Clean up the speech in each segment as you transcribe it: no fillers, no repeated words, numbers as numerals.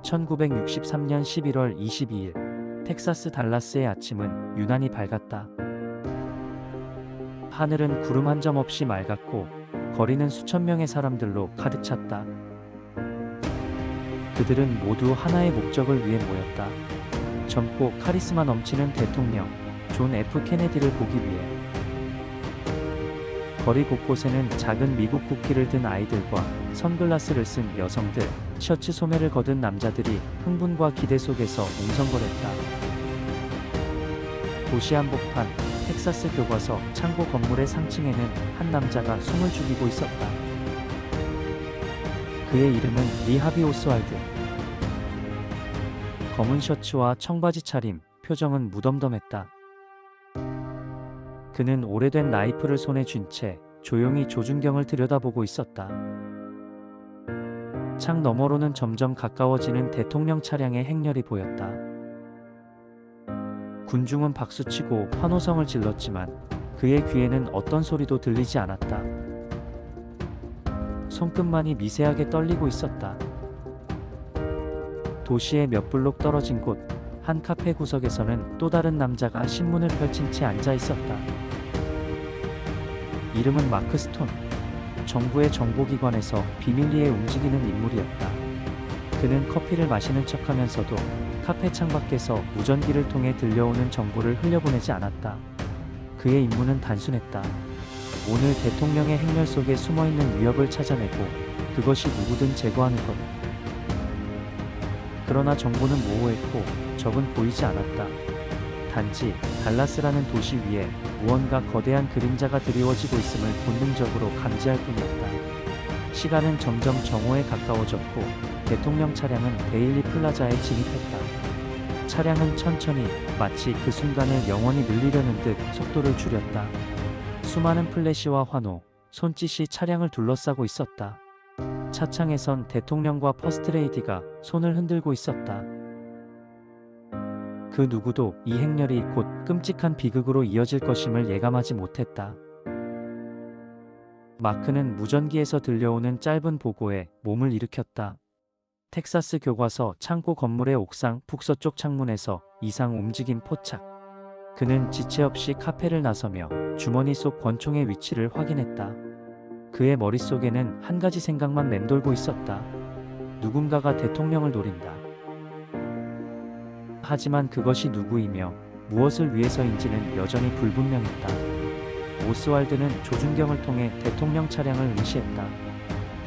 1963년 11월 22일 텍사스 달라스의 아침은 유난히 밝았다. 하늘은 구름 한 점 없이 맑았고 거리는 수천 명의 사람들로 가득 찼다. 그들은 모두 하나의 목적을 위해 모였다. 젊고 카리스마 넘치는 대통령 존 F 케네디를 보기 위해. 거리 곳곳에는 작은 미국 국기를 든 아이들과 선글라스를 쓴 여성들, 셔츠 소매를 거둔 남자들이 흥분과 기대 속에서 웅성거렸다. 도시 한복판 텍사스 교과서 창고 건물의 상층에는 한 남자가 숨을 죽이고 있었다. 그의 이름은 리 하비 오스왈드. 검은 셔츠와 청바지 차림, 표정은 무덤덤했다. 그는 오래된 라이플을 손에 쥔 채 조용히 조준경을 들여다보고 있었다. 창 너머로는 점점 가까워지는 대통령 차량의 행렬이 보였다. 군중은 박수치고 환호성을 질렀지만 그의 귀에는 어떤 소리도 들리지 않았다. 손끝만이 미세하게 떨리고 있었다. 도시의 몇 블록 떨어진 곳, 한 카페 구석에서는 또 다른 남자가 신문을 펼친 채 앉아 있었다. 이름은 마크 스톤. 정부의 정보기관에서 비밀리에 움직이는 인물이었다. 그는 커피를 마시는 척하면서도 카페 창밖에서 무전기를 통해 들려오는 정보를 흘려보내지 않았다. 그의 임무는 단순했다. 오늘 대통령의 행렬 속에 숨어있는 위협을 찾아내고 그것이 누구든 제거하는 것. 그러나 정보는 모호했고 적은 보이지 않았다. 단지 달라스라는 도시 위에 무언가 거대한 그림자가 드리워지고 있음을 본능적으로 감지할 뿐이었다. 시간은 점점 정오에 가까워졌고 대통령 차량은 데일리 플라자에 진입했다. 차량은 천천히 마치 그 순간을 영원히 늘리려는 듯 속도를 줄였다. 수많은 플래시와 환호, 손짓이 차량을 둘러싸고 있었다. 차창에선 대통령과 퍼스트레이디가 손을 흔들고 있었다. 그 누구도 이 행렬이 곧 끔찍한 비극으로 이어질 것임을 예감하지 못했다. 마크는 무전기에서 들려오는 짧은 보고에 몸을 일으켰다. 텍사스 교과서 창고 건물의 옥상 북서쪽 창문에서 이상 움직임 포착. 그는 지체 없이 카페를 나서며 주머니 속 권총의 위치를 확인했다. 그의 머릿속에는 한 가지 생각만 맴돌고 있었다. 누군가가 대통령을 노린다. 하지만 그것이 누구이며 무엇을 위해서인지는 여전히 불분명했다. 오스왈드는 조준경을 통해 대통령 차량을 응시했다.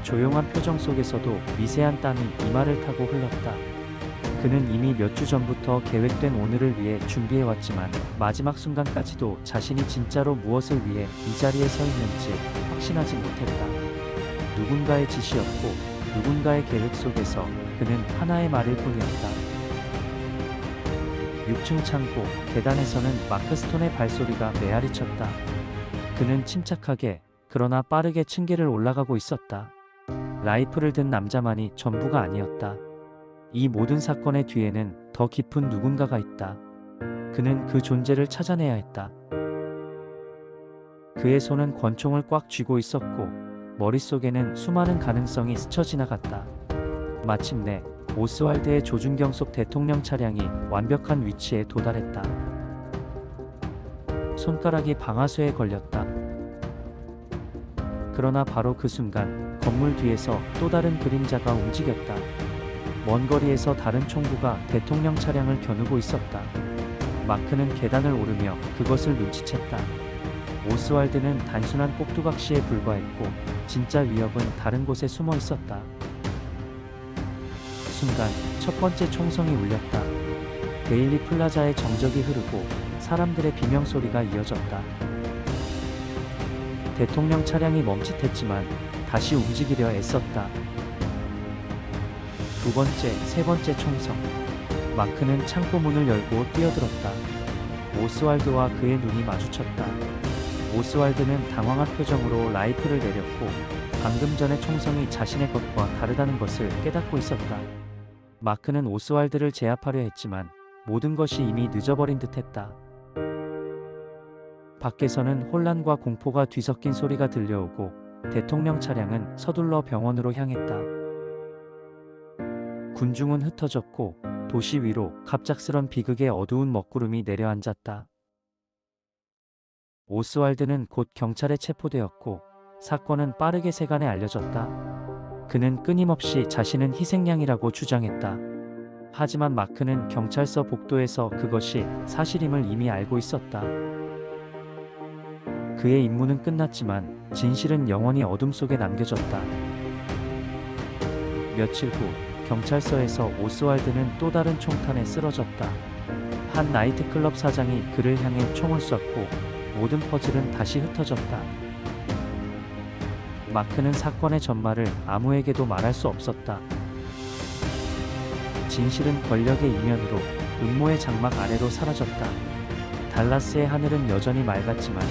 조용한 표정 속에서도 미세한 땀이 이마를 타고 흘렀다. 그는 이미 몇 주 전부터 계획된 오늘을 위해 준비해왔지만 마지막 순간까지도 자신이 진짜로 무엇을 위해 이 자리에 서 있는지 확신하지 못했다. 누군가의 지시였고 누군가의 계획 속에서 그는 하나의 말일 뿐이었다. 6층 창고 계단에서는 마크 스톤의 발소리가 메아리쳤다. 그는 침착하게 그러나 빠르게 층계를 올라가고 있었다. 라이플을 든 남자만이 전부가 아니었다. 이 모든 사건의 뒤에는 더 깊은 누군가가 있다. 그는 그 존재를 찾아내야 했다. 그의 손은 권총을 꽉 쥐고 있었고 머릿속에는 수많은 가능성이 스쳐 지나갔다. 마침내 오스왈드의 조준경 속 대통령 차량이 완벽한 위치에 도달했다. 손가락이 방아쇠에 걸렸다. 그러나 바로 그 순간 건물 뒤에서 또 다른 그림자가 움직였다. 먼 거리에서 다른 총구가 대통령 차량을 겨누고 있었다. 마크는 계단을 오르며 그것을 눈치챘다. 오스왈드는 단순한 꼭두각시에 불과했고 진짜 위협은 다른 곳에 숨어 있었다. 순간 첫 번째 총성이 울렸다. 데일리 플라자의 정적이 흐르고 사람들의 비명소리가 이어졌다. 대통령 차량이 멈칫했지만 다시 움직이려 애썼다. 두 번째, 세 번째 총성. 마크는 창고 문을 열고 뛰어들었다. 오스왈드와 그의 눈이 마주쳤다. 오스왈드는 당황한 표정으로 라이플을 내렸고 방금 전의 총성이 자신의 것과 다르다는 것을 깨닫고 있었다. 마크는 오스왈드를 제압하려 했지만 모든 것이 이미 늦어버린 듯했다. 밖에서는 혼란과 공포가 뒤섞인 소리가 들려오고 대통령 차량은 서둘러 병원으로 향했다. 군중은 흩어졌고 도시 위로 갑작스런 비극의 어두운 먹구름이 내려앉았다. 오스왈드는 곧 경찰에 체포되었고 사건은 빠르게 세간에 알려졌다. 그는 끊임없이 자신은 희생양이라고 주장했다. 하지만 마크는 경찰서 복도에서 그것이 사실임을 이미 알고 있었다. 그의 임무는 끝났지만 진실은 영원히 어둠 속에 남겨졌다. 며칠 후 경찰서에서 오스왈드는 또 다른 총탄에 쓰러졌다. 한 나이트클럽 사장이 그를 향해 총을 쐈고 모든 퍼즐은 다시 흩어졌다. 마크는 사건의 전말을 아무에게도 말할 수 없었다. 진실은 권력의 이면으로 음모의 장막 아래로 사라졌다. 달라스의 하늘은 여전히 맑았지만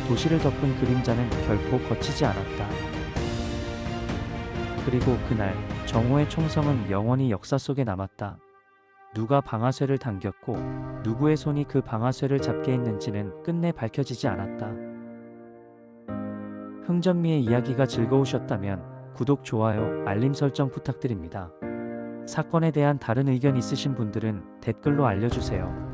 도시를 덮은 그림자는 결코 걷히지 않았다. 그리고 그날 정오의 총성은 영원히 역사 속에 남았다. 누가 방아쇠를 당겼고 누구의 손이 그 방아쇠를 잡게 했는지는 끝내 밝혀지지 않았다. 흥전미의 이야기가 즐거우셨다면 구독, 좋아요, 알림 설정 부탁드립니다. 사건에 대한 다른 의견 있으신 분들은 댓글로 알려주세요.